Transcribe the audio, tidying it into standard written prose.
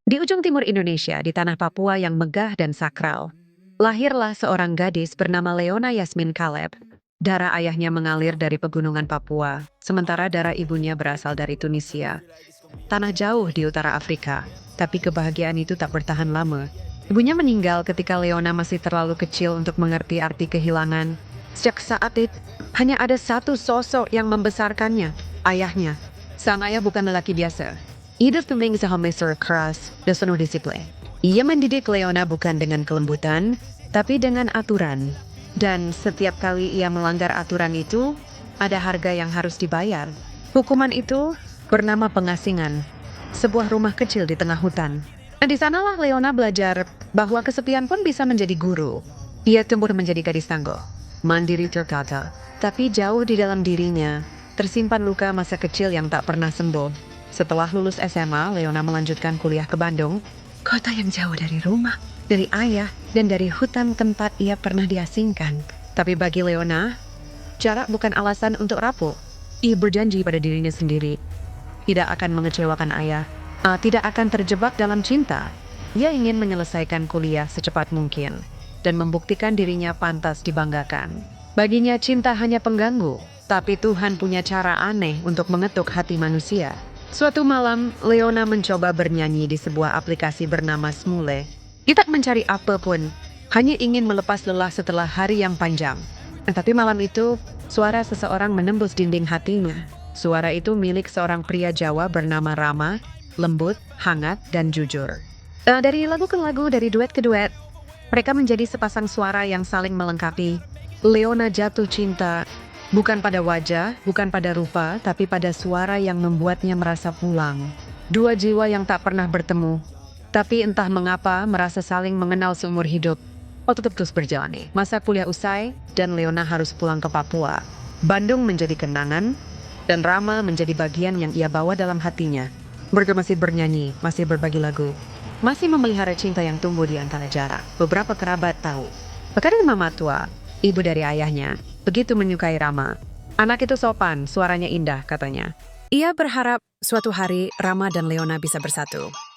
Di ujung timur Indonesia, di tanah Papua yang megah dan sakral, lahirlah seorang gadis bernama Leona Yasmin Caleb. Darah ayahnya mengalir dari pegunungan Papua, sementara darah ibunya berasal dari Tunisia. Tanah jauh di utara Afrika, tapi kebahagiaan itu tak bertahan lama. Ibunya meninggal ketika Leona masih terlalu kecil untuk mengerti arti kehilangan. Sejak saat itu, hanya ada satu sosok yang membesarkannya, ayahnya. Sang ayah bukan lelaki biasa. Hidup tuming sehamesur keras dan penuh disiplin. Ia mendidik Leona bukan dengan kelembutan, tapi dengan aturan. Dan setiap kali ia melanggar aturan itu, ada harga yang harus dibayar. Hukuman itu bernama pengasingan, sebuah rumah kecil di tengah hutan. Dan di sanalah Leona belajar bahwa kesepian pun bisa menjadi guru. Ia tumbuh menjadi gadis tangguh, mandiri tertata, tapi jauh di dalam dirinya tersimpan luka masa kecil yang tak pernah sembuh. Setelah lulus SMA, Leona melanjutkan kuliah ke Bandung, kota yang jauh dari rumah, dari ayah, dan dari hutan tempat ia pernah diasingkan. Tapi bagi Leona, jarak bukan alasan untuk rapuh. Ia berjanji pada dirinya sendiri, tidak akan mengecewakan ayah, tidak akan terjebak dalam cinta. Ia ingin menyelesaikan kuliah secepat mungkin, dan membuktikan dirinya pantas dibanggakan. Baginya cinta hanya pengganggu, tapi Tuhan punya cara aneh untuk mengetuk hati manusia. Suatu malam, Leona mencoba bernyanyi di sebuah aplikasi bernama Smule. Ia tak mencari apapun, hanya ingin melepas lelah setelah hari yang panjang. Tapi malam itu, suara seseorang menembus dinding hatinya. Suara itu milik seorang pria Jawa bernama Rama, lembut, hangat, dan jujur. Dari lagu ke lagu, dari duet ke duet, mereka menjadi sepasang suara yang saling melengkapi. Leona jatuh cinta, bukan pada wajah, bukan pada rupa, tapi pada suara yang membuatnya merasa pulang. Dua jiwa yang tak pernah bertemu, tapi entah mengapa merasa saling mengenal seumur hidup. Waktu terus berjalan nih. Masa kuliah usai, dan Leona harus pulang ke Papua. Bandung menjadi kenangan, dan Rama menjadi bagian yang ia bawa dalam hatinya. Mereka masih bernyanyi, masih berbagi lagu, masih memelihara cinta yang tumbuh di antara jarak. Beberapa kerabat tahu. Bahkan Mama tua, ibu dari ayahnya, begitu menyukai Rama. Anak itu sopan, suaranya indah, katanya. Ia berharap suatu hari Rama dan Leona bisa bersatu.